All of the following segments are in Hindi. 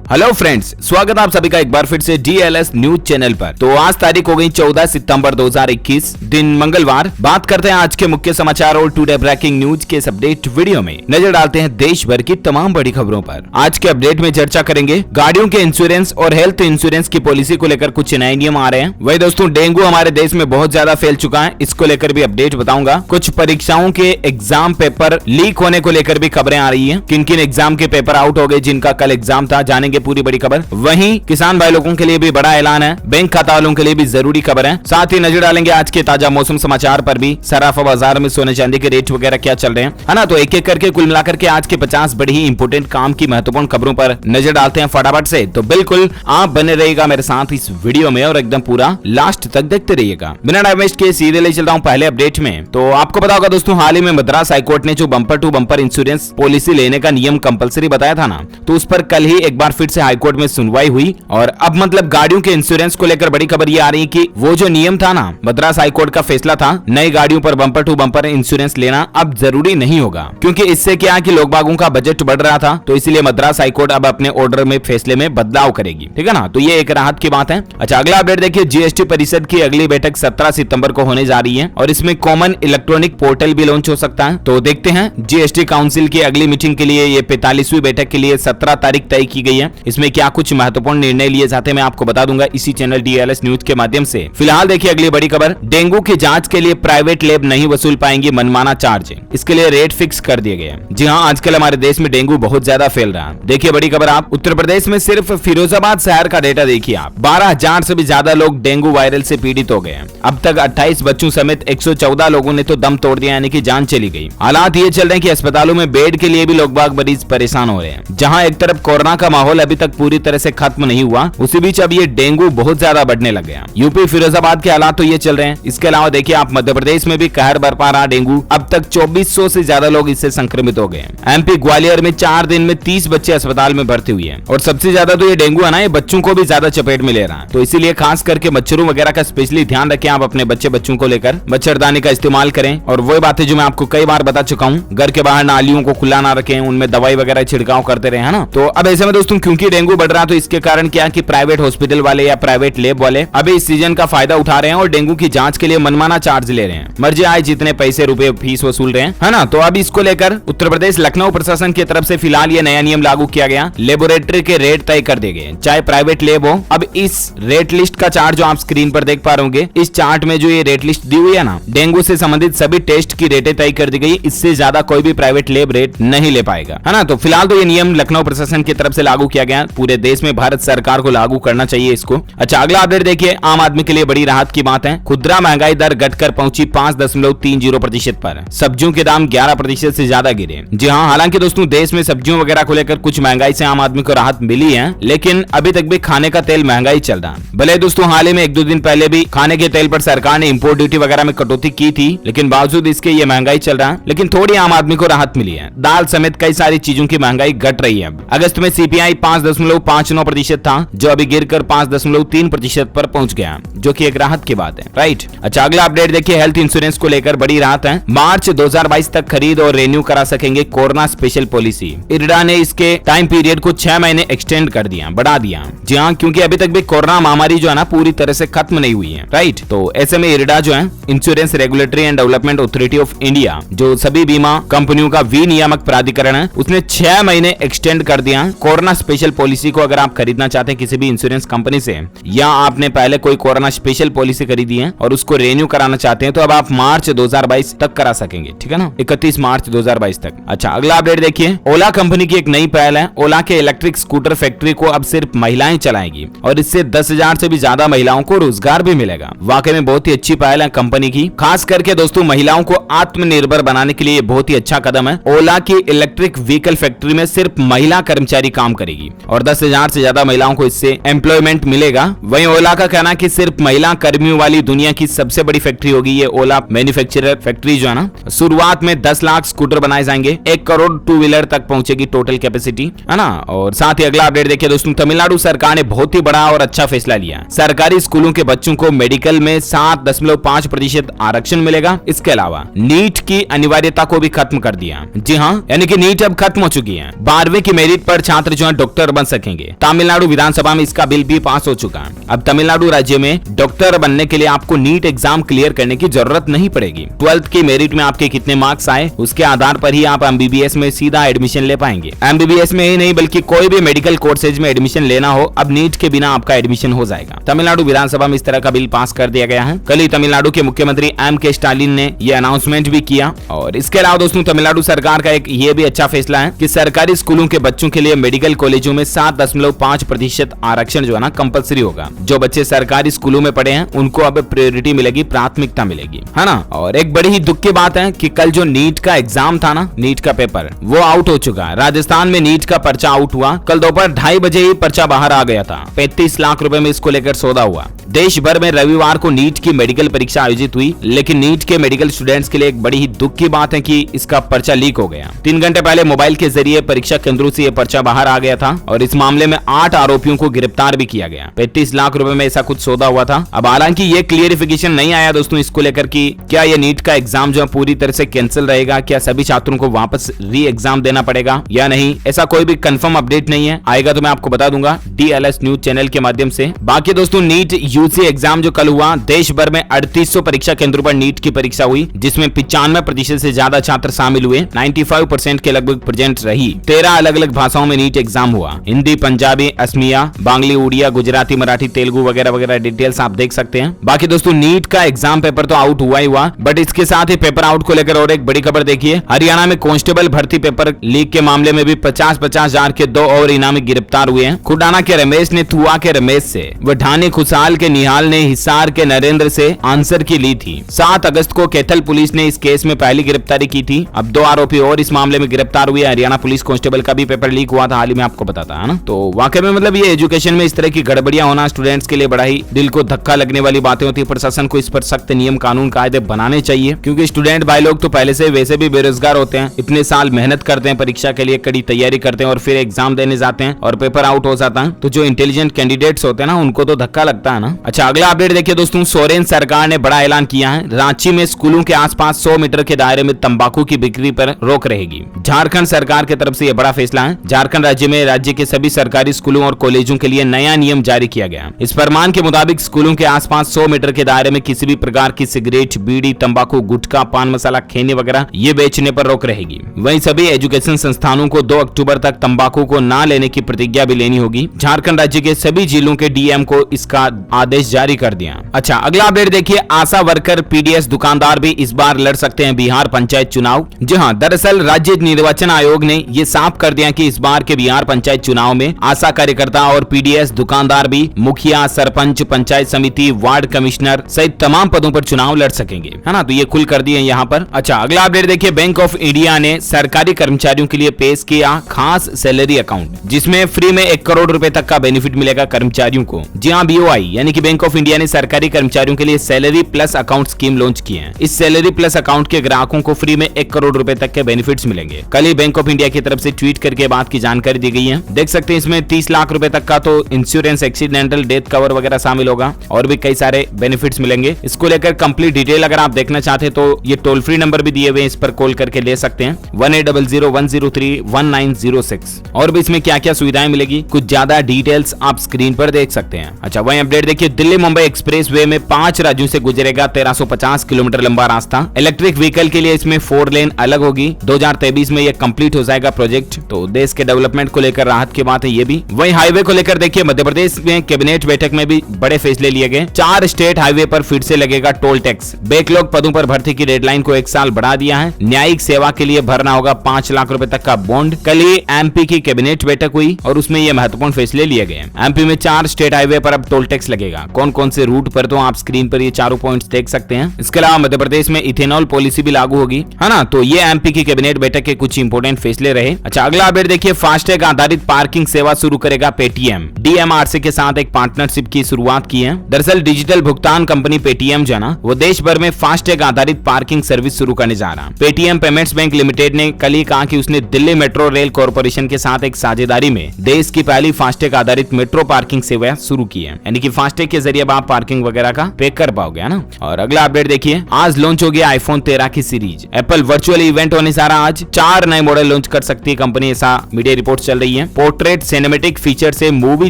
हेलो फ्रेंड्स, स्वागत है आप सभी का एक बार फिर से DLS न्यूज चैनल पर। तो आज तारीख हो गई 14 सितंबर 2021, दिन मंगलवार। बात करते हैं आज के मुख्य समाचार और टुडे ब्रेकिंग न्यूज के इस अपडेट वीडियो में नजर डालते हैं देश भर की तमाम बड़ी खबरों पर। आज के अपडेट में चर्चा करेंगे गाड़ियों के इंश्योरेंस और हेल्थ इंश्योरेंस की पॉलिसी को लेकर कुछ नए नियम आ रहे हैं। वही दोस्तों, डेंगू हमारे देश में बहुत ज्यादा फैल चुका है, इसको लेकर भी अपडेट बताऊंगा। कुछ परीक्षाओं के एग्जाम पेपर लीक होने को लेकर भी खबरें आ रही है। किन किन एग्जाम के पेपर आउट हो गए जिनका कल एग्जाम था, जानेंगे पूरी बड़ी खबर। वहीं किसान भाई लोगों के लिए भी बड़ा ऐलान है, बैंक खाता वालों के लिए भी जरूरी खबर है। साथ ही नजर डालेंगे आज के ताजा मौसम समाचार पर भी, सराफा बाजार में सोने चांदी के रेट वगैरह क्या चल रहे हैं, है ना। तो एक एक करके कुल मिलाकर के आज के 50 बड़ी ही इंपोर्टेंट काम की महत्वपूर्ण खबरों पर नजर डालते हैं फटाफट से। तो बिल्कुल आप बने रहिएगा मेरे साथ इस वीडियो में और एकदम पूरा लास्ट तक देखते रहिएगा। बिना टाइम वेस्ट के सीधे ले चलता हूं पहले अपडेट में। तो आपको पता होगा दोस्तों, हाल ही में मद्रास हाईकोर्ट ने जो bumper to bumper insurance policy लेने का नियम कंपलसरी बताया था ना, तो उस पर कल ही एक बार फिर से हाईकोर्ट में सुनवाई हुई और अब मतलब गाड़ियों के इंश्योरेंस को लेकर बड़ी खबर ये आ रही है कि वो जो नियम था ना, मद्रास हाईकोर्ट का फैसला था, नई गाड़ियों पर बम्पर टू बम्पर इंश्योरेंस लेना अब जरूरी नहीं होगा। क्योंकि इससे क्या है कि लोग बागों का बजट बढ़ रहा था, तो इसलिए मद्रास हाईकोर्ट अब अपने ऑर्डर में फैसले में बदलाव करेगी, ठीक है ना। तो ये एक राहत की बात है। अच्छा, अगला अपडेट देखिए, जीएसटी परिषद की अगली बैठक 17 सितंबर को होने जा रही है और इसमें कॉमन इलेक्ट्रॉनिक पोर्टल भी लॉन्च हो सकता है। तो देखते हैं, जीएसटी काउंसिल की अगली मीटिंग के लिए ये 45वीं बैठक के लिए 17 तारीख तय की गई है। इसमें क्या कुछ महत्वपूर्ण निर्णय लिए जाते हैं मैं आपको बता दूंगा इसी चैनल DLS न्यूज के माध्यम से। फिलहाल देखिए अगली बड़ी खबर, डेंगू की जांच के लिए प्राइवेट लैब नहीं वसूल पाएंगी मनमाना चार्ज, इसके लिए रेट फिक्स कर दिए गए। जी हाँ, आजकल हमारे देश में डेंगू बहुत ज्यादा फैल रहा है। देखिए बड़ी खबर, आप उत्तर प्रदेश में सिर्फ फिरोजाबाद शहर का डेटा देखिए आप, 12,000 से भी ज्यादा लोग डेंगू वायरल से पीड़ित हो गए। अब तक 28 बच्चों समेत 114 लोगों ने तो दम तोड़ दिया, यानी कि जान चली गई। हालात ये चल रहे हैं कि अस्पतालों में बेड के लिए भी लोग बाग मरीज परेशान हो रहे हैं। जहाँ एक तरफ कोरोना का माहौल अभी तक पूरी तरह से खत्म नहीं हुआ, उसी बीच अब ये डेंगू बहुत ज्यादा बढ़ने लग गया। यूपी फिरोजाबाद के हालात तो ये चल रहे हैं। इसके अलावा देखिए आप, मध्य प्रदेश में भी कहर बरपा रहा डेंगू, अब तक 2400 से ज्यादा लोग इससे संक्रमित हो गए। MP ग्वालियर में 4 दिन में 30 बच्चे अस्पताल में भर्ती हुए हैं और सबसे ज्यादा तो ये डेंगू है ना, ये बच्चों को भी ज्यादा चपेट में ले रहा है। तो इसीलिए खास करके मच्छरों वगैरह का स्पेशली ध्यान रखें आप अपने बच्चों को लेकर, मच्छरदानी का इस्तेमाल करें। और वही बातें जो मैं आपको कई बार बता चुका हूँ, घर के बाहर नालियों को खुला ना रखें, उनमें दवाई वगैरह छिड़काव करते रहे, है ना। तो अब ऐसे में दोस्तों, क्योंकि डेंगू बढ़ रहा है, तो इसके कारण क्या कि प्राइवेट हॉस्पिटल वाले या प्राइवेट लैब वाले अभी इस सीजन का फायदा उठा रहे हैं और डेंगू की जांच के लिए मनमाना चार्ज ले रहे हैं। मर्जी आए जितने पैसे रुपए फीस वसूल रहे हैं, है ना। तो अब इसको लेकर उत्तर प्रदेश लखनऊ प्रशासन की तरफ से फिलहाल ये नया नियम लागू किया गया। लेबोरेटरी के रेट तय कर दिए गए, चाहे प्राइवेट लैब हो। अब इस रेट लिस्ट का चार्ट जो आप स्क्रीन पर देख पा रहे होंगे, इस चार्ट में जो ये रेट लिस्ट दी हुई है ना, डेंगू से संबंधित सभी टेस्ट की रेटें तय कर दी गई। इससे ज्यादा कोई भी प्राइवेट लैब रेट नहीं ले पाएगा, है ना। तो फिलहाल तो ये नियम लखनऊ प्रशासन की तरफ से लागू किया गया, पूरे देश में भारत सरकार को लागू करना चाहिए इसको। अच्छा, अगला अपडेट देखिए, आम आदमी के लिए बड़ी राहत की बात है। खुदरा महंगाई दर घटकर पहुंची 5.30% पर। सब्जियों के दाम 11% से ज्यादा गिरे। जी हाँ, हालांकि दोस्तों देश में सब्जियों वगैरह को लेकर कुछ महंगाई से आम आदमी को राहत मिली है, लेकिन अभी तक भी खाने का तेल महंगा ही चल रहा है। भले दोस्तों हाल ही में 1-2 दिन पहले भी खाने के तेल पर सरकार ने इंपोर्ट ड्यूटी वगैरह में कटौती की थी, लेकिन बावजूद इसके ये महंगाई चल रहा है। लेकिन थोड़ी आम आदमी को राहत मिली है। दाल समेत कई सारी चीजों की महंगाई घट रही है। अगस्त में CPI 5.59% था, जो अभी गिरकर 5.3% पर पहुंच गया, जो कि एक राहत की बात है, राइट। अच्छा, अगला अपडेट देखिए, हेल्थ इंश्योरेंस को लेकर बड़ी राहत है। मार्च 2022 तक खरीद और रेन्यू करा सकेंगे कोरोना स्पेशल पॉलिसी। इरडा ने इसके टाइम पीरियड को 6 महीने एक्सटेंड कर दिया, बढ़ा दिया। जी हाँ, क्योंकि अभी तक भी कोरोना महामारी जो है ना पूरी तरह से खत्म नहीं हुई है, राइट। तो ऐसे में इरडा जो है, insurance regulatory and development authority of India, जो सभी बीमा कंपनियों का विनियामक प्राधिकरण है, उसने 6 महीने एक्सटेंड कर दिया कोरोना स्पेशल पॉलिसी को। अगर आप खरीदना चाहते हैं किसी भी इंश्योरेंस कंपनी से, या आपने पहले कोई कोरोना स्पेशल पॉलिसी खरीदी है और उसको रेन्यू कराना चाहते हैं, तो अब आप मार्च 2022 तक करा सकेंगे, ठीक है ना, 31 मार्च 2022 तक। अच्छा, अगला अपडेट देखिए, ओला कंपनी की एक नई पहल है। ओला के इलेक्ट्रिक स्कूटर फैक्ट्री को अब सिर्फ महिलाएं चलाएंगी और इससे 10,000 से भी ज्यादा महिलाओं को रोजगार भी मिलेगा। वाकई में बहुत ही अच्छी पहल है कंपनी की, खास करके दोस्तों महिलाओं को आत्मनिर्भर बनाने के लिए बहुत ही अच्छा कदम है। ओला की इलेक्ट्रिक व्हीकल फैक्ट्री में सिर्फ महिला कर्मचारी काम करेगी और 10,000 से ज्यादा महिलाओं को इससे एम्प्लॉयमेंट मिलेगा। वहीं ओला का कहना है कि सिर्फ महिला कर्मियों वाली दुनिया की सबसे बड़ी फैक्ट्री होगी ये ओला मैन्युफैक्चरर फैक्ट्री जो है ना। शुरुआत में 10 लाख स्कूटर बनाए जाएंगे, 1 करोड़ 2 व्हीलर तक पहुंचेगी टोटल कैपेसिटी, है ना। और साथ ही अगला अपडेट देखिए दोस्तों, तमिलनाडु सरकार ने बहुत ही बड़ा और अच्छा फैसला लिया। सरकारी स्कूलों के बच्चों को मेडिकल में 7.5% आरक्षण मिलेगा। इसके अलावा नीट की अनिवार्यता को भी खत्म कर दिया। जी हाँ, यानी कि नीट अब खत्म हो चुकी है। 12वीं की मेरिट पर छात्र जो है डॉक्टर डॉक्टर बन सकेंगे। तमिलनाडु विधानसभा में इसका बिल भी पास हो चुका है। अब तमिलनाडु राज्य में डॉक्टर बनने के लिए आपको नीट एग्जाम क्लियर करने की जरूरत नहीं पड़ेगी। 12th की मेरिट में आपके कितने मार्क्स आए उसके आधार पर ही आप एमबीबीएस में सीधा एडमिशन ले पाएंगे। एमबीबीएस में ही नहीं बल्कि कोई भी मेडिकल कोर्सेज में एडमिशन लेना हो अब नीट के बिना आपका एडमिशन हो जाएगा। तमिलनाडु विधानसभा में इस तरह का बिल पास कर दिया गया है। कल ही तमिलनाडु के मुख्यमंत्री M.K. स्टालिन ने यह अनाउंसमेंट भी किया। और इसके अलावा दोस्तों तमिलनाडु सरकार का एक ये भी अच्छा फैसला है कि सरकारी स्कूलों के बच्चों के लिए मेडिकल कॉलेजों में 7.5% आरक्षण जो है ना कंपलसरी होगा। जो बच्चे सरकारी स्कूलों में पढ़े हैं उनको अब प्रायोरिटी मिलेगी, प्राथमिकता मिलेगी, है ना। और एक बड़ी ही दुख की बात है कि कल जो नीट का एग्जाम था ना, नीट का पेपर वो आउट हो चुका है। राजस्थान में नीट का पर्चा आउट हुआ। कल दोपहर 2:30 बजे ही पर्चा बाहर आ गया था। 35 लाख रुपए में इसको लेकर सौदा हुआ। देश भर में रविवार को नीट की मेडिकल परीक्षा आयोजित हुई, लेकिन नीट के मेडिकल स्टूडेंट्स के लिए एक बड़ी ही दुख की बात है कि इसका पर्चा लीक हो गया। 3 घंटे पहले मोबाइल के जरिए परीक्षा केंद्रों से यह पर्चा बाहर आ गया था और इस मामले में 8 आरोपियों को गिरफ्तार भी किया गया। 35 लाख रुपए में ऐसा कुछ सौदा हुआ था। अब हालांकि ये क्लियरिफिकेशन नहीं आया दोस्तों इसको लेकर कि क्या ये नीट का एग्जाम जो है पूरी तरह से कैंसिल रहेगा, क्या सभी छात्रों को वापस री एग्जाम देना पड़ेगा या नहीं, ऐसा कोई भी कंफर्म अपडेट नहीं है। आएगा तो मैं आपको बता दूंगा DLS न्यूज चैनल के माध्यम से। बाकी दोस्तों नीट यूजी एग्जाम जो कल हुआ, देश भर में 3800 परीक्षा केंद्रों पर नीट की परीक्षा हुई, जिसमें 95% से ज्यादा छात्र शामिल हुए। 95% के लगभग प्रेजेंट रही। 13 अलग अलग भाषाओं में नीट एग्जाम हुआ, हिंदी, पंजाबी, असमिया, बांग्ली, उड़िया, गुजराती, मराठी, तेलुगु वगैरह वगैरह। डिटेल्स आप देख सकते हैं। बाकी दोस्तों नीट का एग्जाम पेपर तो आउट हुआ ही हुआ, बट इसके साथ ही पेपर आउट को लेकर और एक बड़ी खबर देखिए। हरियाणा में कांस्टेबल भर्ती पेपर लीक के मामले में भी 50-50 हजार के 2 और इनामी गिरफ्तार हुए हैं। खुडाना के रमेश ने थुआ के रमेश से, व ढाने खुशहाल के निहाल ने हिसार के नरेंद्र से आंसर की ली थी। 7 अगस्त को कैथल पुलिस ने इस केस में पहली गिरफ्तारी की थी। अब 2 आरोपी और इस मामले में गिरफ्तार हुए। हरियाणा पुलिस कांस्टेबल का भी पेपर लीक हुआ था, हाल ही में आपको बताता है ना। तो वाकई में मतलब ये एजुकेशन में इस तरह की गड़बड़ियां होना स्टूडेंट्स के लिए बड़ा ही दिल को धक्का लगने वाली बातें होती है। प्रशासन को इस पर सख्त नियम कानून कायदे बनाने चाहिए, क्योंकि स्टूडेंट भाई लोग तो पहले से वैसे भी बेरोजगार होते हैं। इतने साल मेहनत करते हैं, परीक्षा के लिए कड़ी तैयारी करते हैं और फिर एग्जाम देने जाते हैं और पेपर आउट हो जाता है। तो जो इंटेलिजेंट कैंडिडेट्स होते हैं ना, उनको तो धक्का लगता है ना। अच्छा, अगला अपडेट देखिए दोस्तों। सोरेन सरकार ने बड़ा ऐलान किया है। रांची में स्कूलों के आसपास 100 मीटर के दायरे में तंबाकू की बिक्री पर रोक रहेगी। झारखंड सरकार की तरफ से यह बड़ा फैसला है। झारखंड राज्य में राज्य के सभी सरकारी स्कूलों और कॉलेजों के लिए नया नियम जारी किया गया। इस फरमान के मुताबिक स्कूलों के आसपास 100 मीटर के दायरे में किसी भी प्रकार की सिगरेट, बीड़ी, तंबाकू, गुटखा, पान मसाला, खैनी वगैरह ये बेचने पर रोक रहेगी। वहीं सभी एजुकेशन संस्थानों को 2 अक्टूबर तक तंबाकू को न लेने की प्रतिज्ञा भी लेनी होगी। झारखंड राज्य के सभी जिलों के डीएम को इसका आदेश जारी कर दिया। अच्छा, अगला अपडेट देखिए। आशा वर्कर, पीडीएस दुकानदार भी इस बार लड़ सकते हैं बिहार पंचायत चुनाव। जी हाँ, दरअसल राज्य निर्वाचन आयोग ने ये साफ कर दिया कि इस बार के बिहार पंचायत चुनाव में आशा कार्यकर्ता और पीडीएस दुकानदार भी मुखिया, सरपंच, पंचायत समिति, वार्ड कमिश्नर सहित तमाम पदों पर चुनाव लड़ सकेंगे, है ना। तो ये खुल कर दिए यहाँ पर। अच्छा, अगला अपडेट देखिए। बैंक ऑफ इंडिया ने सरकारी कर्मचारियों के लिए पेश किया खास सैलरी अकाउंट, जिसमें फ्री में 1 करोड़ रुपए तक का बेनिफिट मिलेगा कर्मचारियों को। जी हाँ, BOI यानी कि बैंक ऑफ इंडिया ने सरकारी कर्मचारियों के लिए salary plus account scheme launch की है। इस सैलरी प्लस अकाउंट के ग्राहकों को फ्री में 1 करोड़ रुपए तक के बेनिफिट्स मिलेंगे। कल ही बैंक ऑफ इंडिया की तरफ से ट्वीट करके बात की जानकारी दी गई है। देख सकते हैं इसमें 30 लाख रुपए तक का तो इंश्योरेंस, एक्सीडेंटल डेथ कवर वगैरह शामिल होगा और भी कई सारे बेनिफिट्स मिलेंगे। इसको लेकर कंप्लीट डिटेल अगर आप देखना चाहते हैं तो ये टोल फ्री नंबर भी दिए हुए हैं, इस पर कॉल करके ले सकते हैं 1800-103-1906। और भी इसमें क्या क्या सुविधाएं मिलेगी, कुछ ज्यादा डिटेल्स आप स्क्रीन पर देख सकते हैं। अच्छा, वही अपडेट देखिए। दिल्ली मुंबई एक्सप्रेस वे में 5 राज्यों से गुजरेगा 1350 किलोमीटर लंबा रास्ता। इलेक्ट्रिक व्हीकल के लिए इसमें 4 लेन अलग होगी। 2023 में यह कंप्लीट हो जाएगा प्रोजेक्ट। तो देश के डेवलपमेंट को लेकर राहत की बात है ये भी। वही हाईवे को लेकर देखिए, मध्य प्रदेश में कैबिनेट बैठक में भी बड़े फैसले लिए गए। 4 स्टेट हाईवे पर फिर से लगेगा टोल टैक्स। बैकलॉग पदों पर भर्ती की डेडलाइन को 1 साल बढ़ा दिया है। न्यायिक सेवा के लिए भरना होगा 5 लाख रुपए तक का बॉन्ड। कल ही एमपी की कैबिनेट बैठक हुई और उसमें ये महत्वपूर्ण फैसले लिए गए। एमपी में 4 स्टेट हाईवे पर अब टोल टैक्स लगेगा। कौन कौन से रूट पर, तो आप स्क्रीन पर ये चारों पॉइंट्स देख सकते हैं। इसके अलावा मध्य प्रदेश में इथेनॉल पॉलिसी भी लागू होगी, है ना। तो ये एमपी की कैबिनेट बैठक के कुछ इंपोर्टेंट फैसले रहे। अच्छा, अगला अपडेट देखिए। फास्टैग आधारित पार्किंग सेवा शुरू करेगा पेटीएम। डीएमआरसी के साथ एक पार्टनरशिप की शुरुआत की है। दरअसल डिजिटल भुगतान कंपनी पेटीएम जो है ना, वो देश भर में फास्टैग आधारित पार्किंग सर्विस शुरू करने जा रहा है। पेटीएम पेमेंट्स बैंक लिमिटेड ने कल ही कहा कि उसने दिल्ली मेट्रो रेल कॉर्पोरेशन के साथ एक साझेदारी में देश की पहली फास्टैग आधारित मेट्रो पार्किंग सेवा शुरू की है। यानी कि फास्टैग फास्टैग के जरिए आप पार्किंग वगैरह का पे कर पाओगे, है ना। और अगला अपडेट देखिए, आज लॉन्च हो गया iPhone 13 की सीरीज। एप्पल वर्चुअल इवेंट होने जा रहा आज 4 नए मॉडल लॉन्च कर सकती है कंपनी, ऐसा मीडिया रिपोर्ट चल रही है। पोर्ट्रेट सिनेमेटिक फीचर से मूवी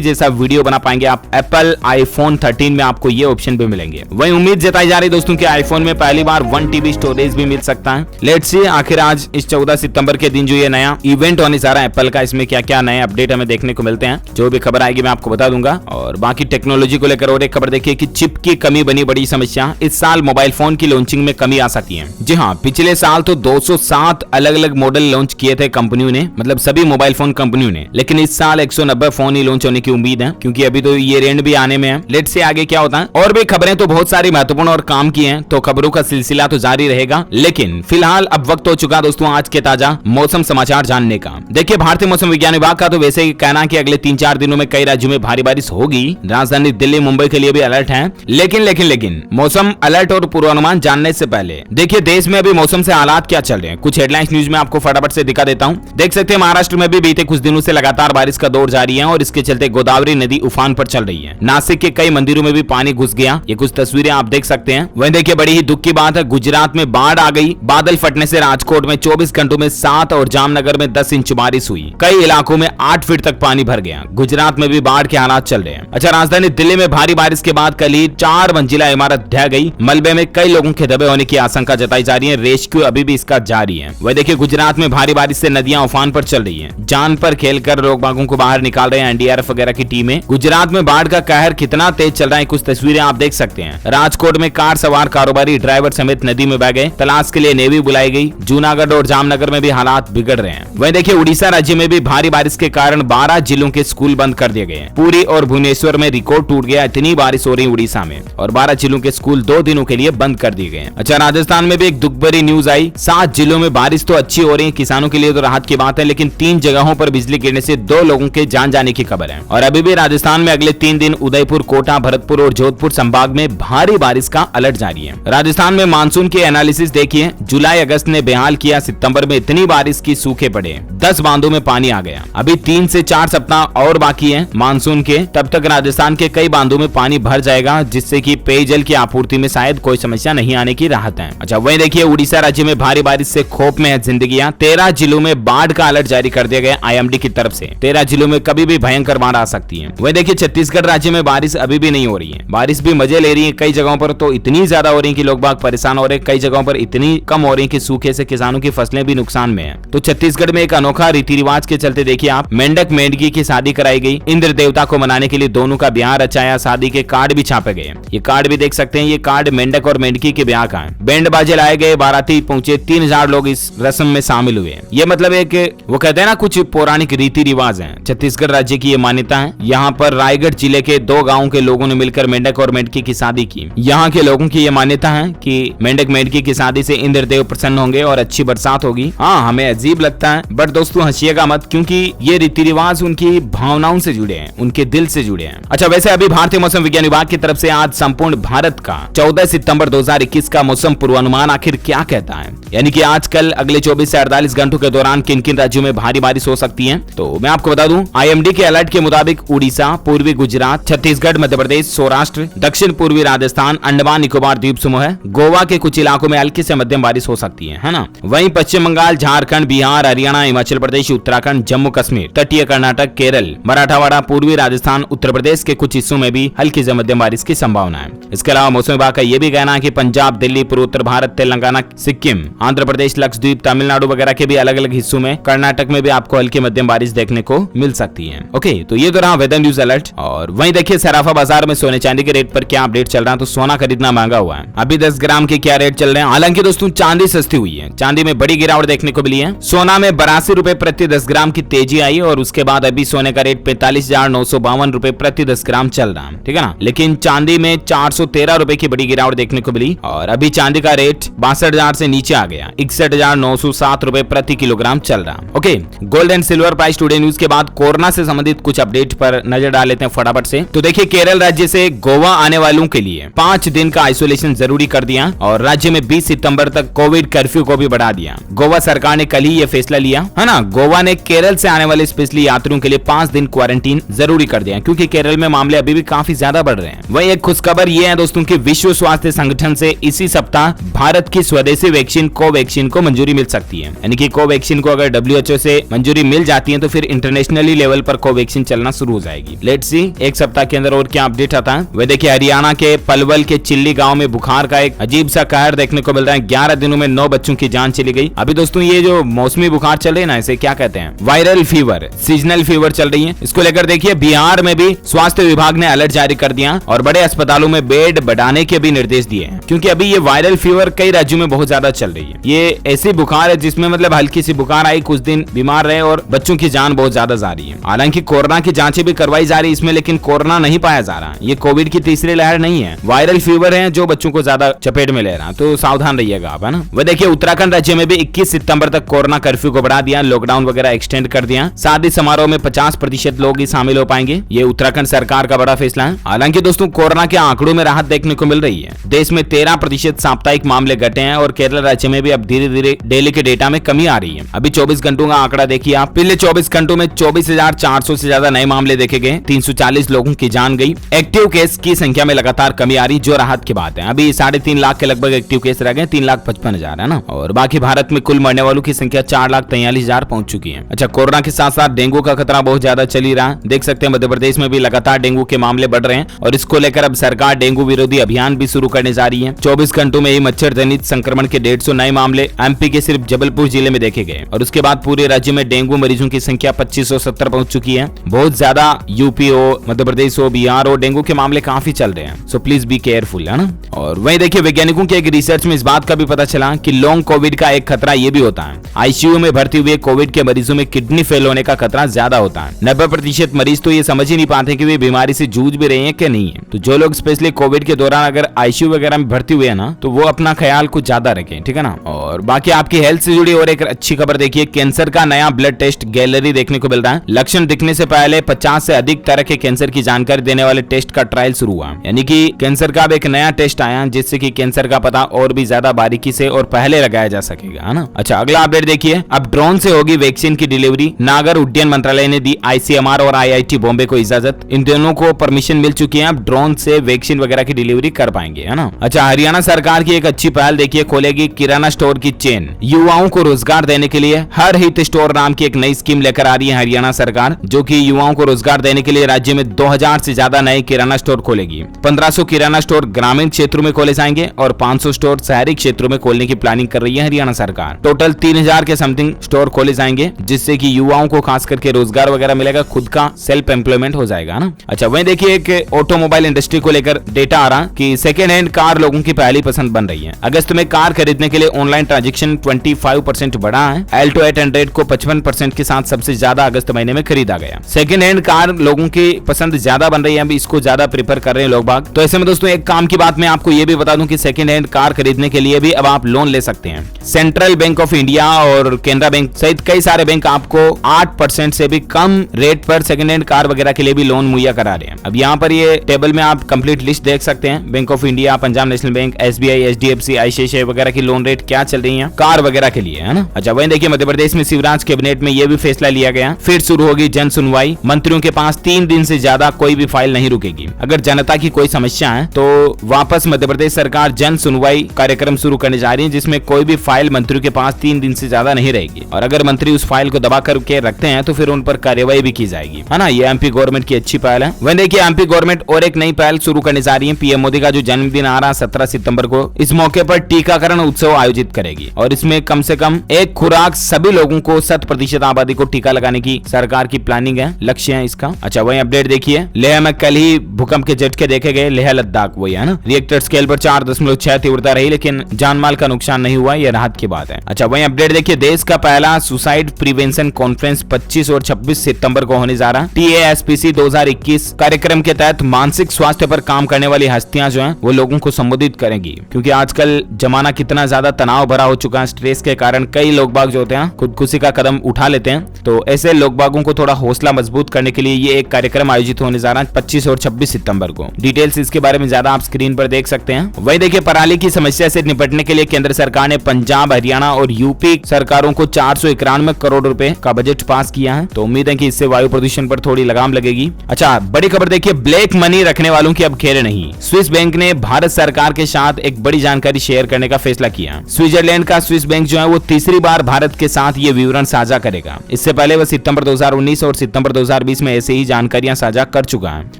जैसा वीडियो बना पाएंगे आप। एप्पल iPhone 13 में आपको ये ऑप्शन भी मिलेंगे। वहीं उम्मीद जताई जा रही है दोस्तों कि iPhone में पहली बार 1 TB स्टोरेज भी मिल सकता है। लेट्स सी आखिर आज इस 14 सितंबर के दिन जो ये नया इवेंट होने जा रहा है एप्पल का, इसमें क्या क्या नए अपडेट हमें देखने को मिलते हैं। जो भी खबर आएगी मैं आपको बता दूंगा। और बाकी टेक्नोलॉजी को लेकर और एक खबर देखिए कि चिप की कमी बनी बड़ी समस्या। इस साल मोबाइल फोन की लॉन्चिंग में कमी आ सकती है। जी हाँ, पिछले साल तो 207 अलग अलग मॉडल लॉन्च किए थे कंपनियों ने, मतलब सभी मोबाइल फोन कंपनियों ने, लेकिन इस साल 190 फोन ही लॉन्च होने की उम्मीद है, क्योंकि अभी तो ये रेंज भी आने में है। लेट्स से आगे क्या होता है। और भी खबरें तो बहुत सारी महत्वपूर्ण और काम की हैं, तो खबरों का सिलसिला तो जारी रहेगा। लेकिन फिलहाल अब वक्त हो चुका दोस्तों आज के ताजा मौसम समाचार जानने का। देखिए, भारतीय मौसम विज्ञान विभाग का तो वैसे ही कहना कि अगले 3-4 दिनों में कई राज्यों में भारी बारिश होगी। राजधानी दिल्ली, मुंबई के लिए भी अलर्ट है। लेकिन मौसम अलर्ट और पूर्वानुमान जानने से पहले देखिए देश में अभी मौसम से हालात क्या चल रहे हैं। कुछ हेडलाइंस न्यूज में आपको फटाफट से दिखा देता हूं। देख सकते हैं महाराष्ट्र में भी बीते कुछ दिनों से लगातार बारिश का दौर जारी है और इसके चलते गोदावरी नदी उफान पर चल रही है। नासिक के कई मंदिरों में भी पानी घुस गया। ये कुछ तस्वीरें आप देख सकते हैं। वहीं देखिए बड़ी ही दुख की बात है, गुजरात में बाढ़ आ गई। बादल फटने से राजकोट में 24 घंटों में 7 और जामनगर में 10 इंच बारिश हुई। कई इलाकों में 8 फीट तक पानी भर गया। गुजरात में भी बाढ़ के हालात चल रहे हैं। अच्छा, राजधानी दिल्ली में भारी बारिश के बाद कल ही 4 मंजिला इमारत ढह गई। मलबे में कई लोगों के दबे होने की आशंका जताई जा रही है। रेस्क्यू अभी भी इसका जारी है। वह देखिए गुजरात में भारी बारिश से नदियां उफान पर चल रही हैं। जान पर खेलकर लोग बागों को बाहर निकाल रहे हैं एनडीआरएफ वगैरह की टीमें। गुजरात में बाढ़ का कहर कितना तेज चल रहा है, कुछ तस्वीरें आप देख सकते हैं। राजकोट में कार सवार कारोबारी ड्राइवर समेत नदी में बह गए। तलाश के लिए नेवी बुलाई गई। जूनागढ़ और जामनगर में भी हालात बिगड़ रहे हैं। वहीं देखिए उड़ीसा राज्य में भी भारी बारिश के कारण 12 जिलों के स्कूल बंद कर दिए गए। पुरी और भुवनेश्वर में रिकॉर्ड टूट गया। इतनी बारिश हो रही उड़ीसा में, और 12 जिलों के स्कूल 2 दिनों के लिए बंद कर दिए गए। अच्छा, राजस्थान में भी एक दुख भरी न्यूज आई। 7 जिलों में बारिश तो अच्छी हो रही है, किसानों के लिए तो राहत की बात है, लेकिन 3 जगहों पर बिजली गिरने से 2 लोगों के जान जाने की खबर है। और अभी भी राजस्थान में अगले 3 दिन उदयपुर, कोटा, भरतपुर और जोधपुर संभाग में भारी बारिश का अलर्ट जारी है। राजस्थान में मानसून के एनालिसिस देखिए, जुलाई अगस्त ने बेहाल किया। सितंबर में इतनी बारिश की सूखे पड़े, 10 बांधों में पानी आ गया। अभी 3 से 4 सप्ताह और बाकी है मानसून के, तब तक राजस्थान के कई बांधों में पानी भर जाएगा, जिससे कि पेयजल की आपूर्ति में शायद कोई समस्या नहीं आने की राहत है। अच्छा, वहीं देखिए उड़ीसा राज्य में भारी बारिश से खौफ में है जिंदगियां। 13 जिलों में बाढ़ का अलर्ट जारी कर दिया गया आईएमडी की तरफ से। 13 जिलों में कभी भी भयंकर बाढ़ आ सकती है। वहीं देखिए छत्तीसगढ़ राज्य में बारिश अभी भी नहीं हो रही है। बारिश भी मजे ले रही है। कई जगहों पर तो इतनी ज्यादा हो रही है कि लोग बाग परेशान हो रहे हैं। कई जगहों पर इतनी कम हो रही है कि सूखे से किसानों की फसलें भी नुकसान में है। तो छत्तीसगढ़ में एक अनोखा रीति रिवाज के चलते देखिए आप, मेंढक मेंढकी की शादी कराई गई। इंद्र देवता को मनाने के लिए दोनों का ब्याह रचाया। शादी के कार्ड भी छापे गए। ये कार्ड भी देख सकते हैं। ये कार्ड मेंढक और मेंढकी के ब्याह का है। बैंड बाजे लाए गए, बाराती पहुंचे, 3000 लोग इस रस्म में शामिल हुए। ये मतलब एक वो कहते हैं ना, कुछ पौराणिक रीति रिवाज है। छत्तीसगढ़ राज्य की ये मान्यता है। यहाँ पर रायगढ़ जिले के 2 गाँव के लोगों ने मिलकर मेंढक और मेंढकी की शादी की। यहाँ के लोगों की ये मान्यता है कि मेंढक मेंढकी की शादी से इंद्रदेव प्रसन्न होंगे और अच्छी बरसात होगी। हाँ, हमें अजीब लगता है, बट दोस्तों हंसिएगा मत, क्योंकि ये रीति रिवाज उनकी भावनाओं से जुड़े हैं, उनके दिल से जुड़े हैं। अच्छा, वैसे अभी भारतीय मौसम विज्ञान विभाग की तरफ से आज संपूर्ण भारत का 14 सितंबर 2021 का मौसम पूर्वानुमान आखिर क्या कहता है, यानी कि आज कल अगले 24 से 48 घंटों के दौरान किन किन राज्यों में भारी बारिश हो सकती है। तो मैं आपको बता दूं, आईएमडी के अलर्ट के मुताबिक उड़ीसा, पूर्वी गुजरात, छत्तीसगढ़, मध्य प्रदेश, सौराष्ट्र, दक्षिण पूर्वी राजस्थान, अंडमान निकोबार द्वीप समूह, गोवा के कुछ इलाकों में हल्की से मध्यम बारिश हो सकती है ना। वहीं पश्चिम बंगाल, झारखंड, बिहार, हरियाणा, हिमाचल प्रदेश, उत्तराखंड, जम्मू कश्मीर, तटीय कर्नाटक, केरल, मराठावाड़ा, पूर्वी राजस्थान, उत्तर प्रदेश के कुछ हिस्सों में भी हल्की से मध्यम बारिश की संभावना है। इसके अलावा मौसम विभाग का यह भी कहना है कि पंजाब, दिल्ली, पूर्वोत्तर भारत, तेलंगाना, सिक्किम, आंध्र प्रदेश, लक्षद्वीप, तमिलनाडु वगैरह के भी अलग अलग हिस्सों में, कर्नाटक में भी आपको हल्की मध्यम बारिश देखने को मिल सकती है। ओके, तो ये तो रहा वेदर न्यूज अलर्ट। और वहीं देखिए सराफा बाजार में सोने चांदी के रेट पर क्या अपडेट चल रहा है। तो सोना खरीदना महंगा हुआ है। अभी 10 ग्राम के क्या रेट चल रहे हैं। हालांकि दोस्तों चांदी सस्ती हुई है। चांदी में बड़ी गिरावट देखने को मिली है। सोना में 82 रुपए प्रति 10 ग्राम की तेजी आई और उसके बाद अभी सोने का रेट 45,952 रुपए प्रति 10 ग्राम चल रहा है, ठीक है ना। लेकिन चांदी में 413 रुपए की बड़ी गिरावट देखने को मिली और अभी चांदी का रेट 62,000 से नीचे आ गया। 61,907 रुपए प्रति किलोग्राम चल रहा। Okay, gold and silver price today news के बाद कोरोना से संबंधित कुछ अपडेट पर नजर डाल लेते हैं फटाफट से। तो देखिए केरल राज्य से गोवा आने वालों के लिए 5 दिन का आइसोलेशन जरूरी कर दिया और राज्य में 20 सितंबर तक कोविड कर्फ्यू को भी बढ़ा दिया। गोवा सरकार ने कल ही यह फैसला लिया है ना। गोवा ने केरल से आने वाले स्पेशली यात्रियों के लिए 5 दिन क्वारंटीन जरूरी कर दिया, क्योंकि केरल में मामले अभी भी काफी ज्यादा बढ़ रहे हैं। वहीं एक खुशखबर ये है दोस्तों कि विश्व स्वास्थ्य संगठन से इसी सप्ताह भारत की स्वदेशी वैक्सीन कोवैक्सीन को मंजूरी मिल सकती है। यानी कि कोवैक्सीन को अगर WHO से मंजूरी मिल जाती है तो फिर इंटरनेशनली लेवल पर कोवैक्सीन चलना शुरू हो जाएगी। लेट्स सी एक सप्ताह के अंदर और क्या अपडेट आता है। वह देखिए हरियाणा के पलवल के चिल्ली गांव में बुखार का एक अजीब सा कहर देखने को मिल रहा है। 11 दिनों में 9 बच्चों की जान चली गई। अभी दोस्तों ये जो मौसमी बुखार चल रही है ना, इसे क्या कहते हैं, वायरल फीवर, सीजनल फीवर चल रही है। इसको लेकर देखिए बिहार में भी स्वास्थ्य विभाग ने अलर्ट जारी कर दिया और बड़े अस्पतालों में बेड बढ़ाने के भी निर्देश दिए हैं, क्योंकि अभी ये वायरल फीवर कई राज्यों में बहुत ज्यादा चल रही है। ये ऐसी बुखार है जिसमें मतलब हल्की सी बुखार आई, कुछ दिन बीमार रहे और बच्चों की जान बहुत ज्यादा जा रही है। हालांकि कोरोना की जांचें भी करवाई जा रही है इसमें, लेकिन कोरोना नहीं पाया जा रहा। ये कोविड की तीसरी लहर नहीं है, वायरल फीवर है जो बच्चों को ज्यादा चपेट में ले रहा, तो सावधान रहिएगा आप, है ना। वह देखिए उत्तराखंड राज्य में भी 21 सितंबर तक कोरोना कर्फ्यू को बढ़ा दिया, लॉकडाउन वगैरह एक्सटेंड कर दिया। शादी समारोह में 50% लोग ही शामिल हो पाएंगे। ये उत्तराखंड सरकार का बड़ा फैसला है। हालांकि दोस्तों कोरोना के आंकड़ों में राहत देखने को मिल रही है। देश में 13% साप्ताहिक मामले घटे हैं और केरल राज्य में भी अब धीरे धीरे डेली के डेटा में कमी आ रही है। अभी 24 घंटों का आंकड़ा देखिए आप, पिछले 24 घंटों में 24,400 से ज्यादा नए मामले देखे गए, 340 लोगों की जान गई। एक्टिव केस की संख्या में लगातार कमी आ रही, जो राहत की बात है। अभी 3.5 लाख के लगभग एक्टिव केस रह गए, 3,55,000 है ना। और बाकी भारत में कुल मरने वालों की संख्या 4,43,000 पहुंच चुकी है। अच्छा, कोरोना के साथ साथ डेंगू का खतरा बहुत ज्यादा चल ही रहा। देख सकते हैं मध्य प्रदेश में भी लगातार डेंगू के मामले बढ़ रहे हैं और इसको लेकर अब सरकार डेंगू विरोधी अभियान भी शुरू करने जा रही है। 24 घंटों में ही मच्छर जनित संक्रमण के 150 नए मामले एमपी के सिर्फ जबलपुर जिले में देखे गए और उसके बाद पूरे राज्य में डेंगू मरीजों की संख्या 2570 पहुंच चुकी है। बहुत ज्यादा यूपी हो, मध्य प्रदेश हो, बिहार हो, डेंगू के मामले काफी चल रहे हैं। सो प्लीज बी केयरफुल, है ना। और वहीं देखिए वैज्ञानिकों के एक रिसर्च में इस बात का भी पता चला कि लॉन्ग कोविड का एक खतरा ये भी होता है, आईसीयू में भर्ती हुए कोविड के मरीजों में किडनी फेल होने का खतरा ज्यादा होता है। 90% मरीज तो ये समझ ही नहीं पाते कि वे बीमारी से जूझ भी रहे हैं कि नहीं है। तो जो लोग स्पेशली कोविड के दौरान अगर आईसीयू वगैरह में भर्ती हुए हैं ना, तो वो अपना ख्याल कुछ ज्यादा रखें, ठीक है ना। और बाकी आपकी हेल्थ से जुड़ी और एक अच्छी खबर देखिए, कैंसर का नया ब्लड टेस्ट गैलरी देखने को मिल रहा है। लक्षण दिखने से पहले 50 से अधिक तरह के कैंसर की जानकारी देने वाले टेस्ट का ट्रायल शुरू हुआ, यानी कि कैंसर का अब एक नया टेस्ट आया जिससे कि कैंसर का पता और भी ज्यादा बारीकी से और पहले लगाया जा सकेगा, है ना। अच्छा, अगला अपडेट देखिए, अब ड्रोन से होगी वैक्सीन की डिलीवरी। नागर उड्डयन मंत्रालय ने दी ICMR और IIT बॉम्बे को इजाजत। इन दोनों को परमिशन मिल चुकी है, अब ड्रोन से वैक्सीन वगैरह की डिलीवरी कर पाएंगे, है ना। अच्छा, हरियाणा सरकार की एक अच्छी पहल देखिए, खोलेगी किराना स्टोर की चेन। युवाओं को रोजगार देने के लिए हर हित स्टोर नाम की एक नई स्कीम लेकर आ रही है हरियाणा सरकार, जो कि युवाओं को रोजगार देने के लिए राज्य में 2000 से ज्यादा नए किराना स्टोर खोलेगी। 1500 किराना स्टोर ग्रामीण क्षेत्रों में खोले जाएंगे और 500 स्टोर शहरी क्षेत्रों में खोलने की प्लानिंग कर रही है हरियाणा सरकार। टोटल 3000 के समथिंग स्टोर खोले जाएंगे, जिससे कि युवाओं को खास करके रोजगार वगैरह मिलेगा, खुद का सेल्फ एम्प्लॉयमेंट हो जाएगा ना। अच्छा, वहीं देखिए एक ऑटोमोबाइल इंडस्ट्री को लेकर डेटा आ रहा कि सेकेंड हैंड कार लोगों की पहली पसंद बन रही है। अगस्त में कार खरीदने के लिए ऑनलाइन ट्रांजैक्शन 25% बढ़ा है। एल्टो 800 को 55% के साथ सबसे ज्यादा अगस्त महीने में खरीदा गया। सेकेंड हैंड कार लोगों की पसंद ज्यादा बन रही है, अभी इसको ज्यादा प्रेफर कर रहे हैं लोग बाग। तो ऐसे में दोस्तों एक काम की बात मैं आपको ये भी बता दूं कि सेकेंड हैंड कार खरीदने के लिए भी अब आप लोन ले सकते हैं। सेंट्रल बैंक ऑफ इंडिया और केनरा बैंक सहित कई सारे बैंक आपको 8% से भी कम रेट पर सेकेंड हैंड कार वगैरह के लिए भी लोन मुहैया करा रहे हैं। अब यहाँ पर ये टेबल में आप कंप्लीट लिस्ट देख सकते हैं। Bank of India, Punjab national bank, SBI, HDFC, ICICI वगैरह की लोन रेट क्या चल रही है कार वगैरह के लिए, है ना। अच्छा, वहीं देखिए मध्य प्रदेश में शिवराज कैबिनेट में ये भी फैसला लिया गया, फिर शुरू होगी जन सुनवाई। मंत्रियों के पास 3 दिन से ज्यादा कोई भी फाइल नहीं रुकेगी। अगर जनता की कोई समस्या है तो वापस मध्य प्रदेश सरकार जन सुनवाई कार्यक्रम शुरू करने जा रही है, जिसमें कोई भी फाइल मंत्रियों के पास 3 दिन से ज्यादा नहीं रहेगी और अगर मंत्री उस फाइल को दबा करके रखते हैं तो फिर उन पर कार्यवाही भी की जाएगी, है ना। ये एमपी गवर्नमेंट की अच्छी पहल है। वहीं देखिए एमपी गवर्नमेंट और एक नई पहल शुरू करने जा रही है। पीएम मोदी का जो जन्मदिन आ रहा 17 सितंबर को, इस मौके पर टीकाकरण उत्सव आयोजित करेगी और इसमें कम से कम एक खुराक सभी लोगों को 100% आबादी को टीका लगाने की सरकार की प्लानिंग है, लक्ष्य है इसका। अच्छा, वहीं अपडेट देखिए, लेह में कल ही भूकंप के झटके देखे गए। लेह लद्दाख वही है ना, रिएक्टर स्केल पर 4.6 तीव्रता रही, लेकिन जानमाल का नुकसान नहीं हुआ, यह राहत की बात है। अच्छा, वहीं अपडेट देखिए, देश का पहला सुसाइड प्रिवेंशन कॉन्फ्रेंस 25 और 26 सितंबर को होने जा रहा। TASPC 2021 कार्यक्रम के तहत मानसिक स्वास्थ्य पर काम करने वाली हस्तियां जो हैं वो लोगों को संबोधित करेंगी, क्योंकि आजकल जमाना कितना ज्यादा तनाव भरा हो चुका है। स्ट्रेस के कारण कई लोग बाग जो होते हैं खुदकुशी का कदम उठा लेते हैं, तो ऐसे लोग बागों को थोड़ा हौसला मजबूत करने के लिए ये एक कार्यक्रम आयोजित होने जा रहा है 25 और 26 सितंबर को। डिटेल्स इसके बारे में ज्यादा आप स्क्रीन पर देख सकते हैं। वही देखिए, पराली की समस्या से निपटने के लिए केंद्र सरकार ने पंजाब, हरियाणा और यूपी सरकारों को 491 करोड़ रुपए का बजट पास किया है, तो उम्मीद है कि इससे वायु प्रदूषण पर थोड़ी लगाम लगेगी। अच्छा, बड़ी खबर देखिए, देखिए ब्लैक मनी रखने वालों की अब खेर नहीं। स्विस बैंक ने भारत सरकार के साथ एक बड़ी जानकारी शेयर करने का फैसला किया। स्विट्जरलैंड का स्विस बैंक जो है वो तीसरी बार भारत के साथ ये विवरण साझा करेगा। इससे पहले वह सितंबर 2019 और सितंबर 2020 में ऐसे ही जानकारियां साझा कर चुका है।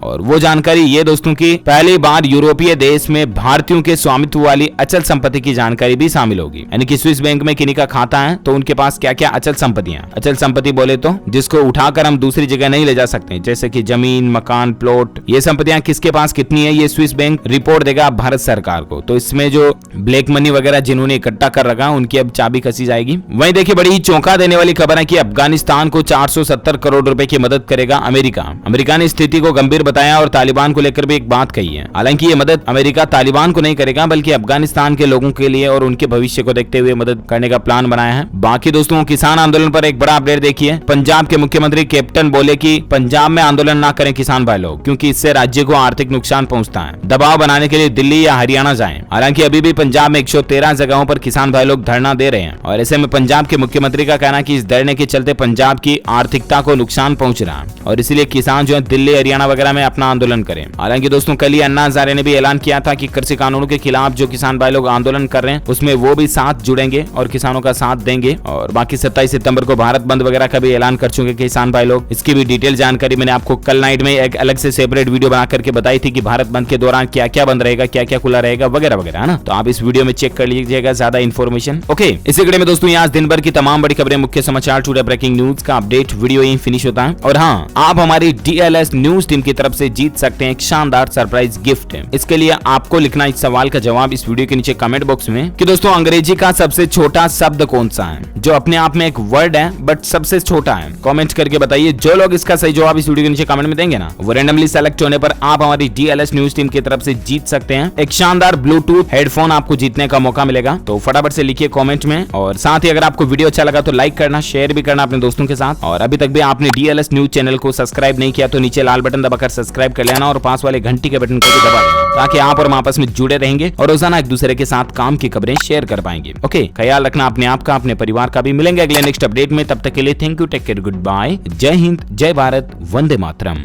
और वो जानकारी ये दोस्तों की पहली बार यूरोपीय देश में भारतीयों के स्वामित्व वाली अचल संपत्ति की जानकारी भी शामिल होगी। यानी कि स्विस बैंक में किन्हीं का खाता है तो उनके पास क्या क्या अचल संपत्तियां। अचल संपत्ति बोले तो जिसको उठाकर हम दूसरी जगह नहीं ले जा सकते, जैसे कि जमीन, मकान, प्लॉट, ये संपत्तियां किसके पास कितनी है, ये स्विस बैंक रिपोर्ट देगा भारत सरकार को। तो इसमें जो ब्लैक मनी वगैरह जिन्होंने इकट्ठा कर रखा है उनकी अब चाबी कसी जाएगी। वहीं देखिए बड़ी ही चौंका देने वाली खबर है कि अफगानिस्तान को 470 करोड़ रुपए की मदद करेगा अमेरिका। अमेरिका ने स्थिति को गंभीर बताया और तालिबान को लेकर भी एक बात कही है। हालांकि ये मदद अमेरिका तालिबान को नहीं करेगा बल्कि अफगानिस्तान के लोगों के लिए और उनके भविष्य को देखते हुए मदद करने का प्लान बनाया है। बाकी दोस्तों किसान आंदोलन पर एक बड़ा अपडेट देखिए। पंजाब के मुख्यमंत्री कैप्टन बोले कि पंजाब में आंदोलन ना करें किसान भाई लोग, क्योंकि इससे राज्य को आर्थिक नुकसान पहुंचता है। दबाव बनाने के लिए दिल्ली या हरियाणा जाएं। हालांकि अभी भी पंजाब में 113 जगहों पर किसान भाई लोग धरना दे रहे हैं और ऐसे में पंजाब के मुख्यमंत्री का कहना है कि इस धरने के चलते पंजाब की आर्थिकता को नुकसान पहुंच रहा है और इसीलिए किसान जो है दिल्ली, हरियाणा वगैरह में अपना आंदोलन करें। हालांकि दोस्तों कल ही अन्ना हजारे ने भी ऐलान किया था कि कृषि कानूनों के खिलाफ जो किसान भाई लोग आंदोलन कर रहे हैं उसमें वो भी साथ जुड़ेंगे और किसानों का साथ देंगे। और बाकी 27 सितंबर को भारत बंद वगैरह का भी ऐलान कर चुके किसान भाई लोग। इसकी भी डिटेल जानकारी मैंने आपको कल नाइट में एक अलग से सेपरेट वीडियो बना करके बताई थी कि भारत बंद के दौरान क्या क्या बंद रहेगा, क्या क्या खुला रहेगा वगैरह वगैरह, है ना। तो आप इस वीडियो में चेक कर लीजिएगा ज्यादा इन्फॉर्मेशन। ओके, इसी कड़ी में दोस्तों आज दिन भर की तमाम बड़ी खबरें, मुख्य समाचार, टुडे ब्रेकिंग न्यूज का अपडेट वीडियो यहीं फिनिश होता है। और हाँ, आप हमारी DLS न्यूज टीम की तरफ से जीत सकते हैं एक शानदार सरप्राइज गिफ्ट। इसके लिए आपको लिखना इस सवाल का जवाब इस वीडियो के नीचे कमेंट बॉक्स में कि दोस्तों अंग्रेजी का सबसे छोटा शब्द कौन सा है, जो अपने आप में एक वर्ड है बट सबसे छोटा है। कमेंट करके बताइए। जो लोग इसका सही जवाब इस वीडियो के नीचे कमेंट में देंगे ना, वो रैंडमली सेलेक्ट होने पर आप हमारी DLS न्यूज टीम की तरफ से जीत सकते हैं एक शानदार ब्लूटूथ हेडफोन। आपको जीतने का मौका मिलेगा, तो फटाफट से लिखिए कमेंट में। और साथ ही अगर आपको वीडियो अच्छा लगा तो लाइक करना, शेयर भी करना अपने दोस्तों के साथ। और अभी तक भी आपने DLS न्यूज चैनल को सब्सक्राइब नहीं किया तो नीचे लाल बटन दबाकर सब्सक्राइब कर लेना और पास वाले घंटी के बटन को भी दबा देना, ताकि आप और हम आपस में जुड़े रहेंगे और रोजाना एक दूसरे के साथ काम की खबरें शेयर कर पाएंगे। ओके, ख्याल रखना अपने आप का, अपने परिवार का भी। मिलेंगे अगले नेक्स्ट अपडेट में, तब तक के लिए thank you, take care, good bye, जय हिंद, जय भारत, वंदे मातरम।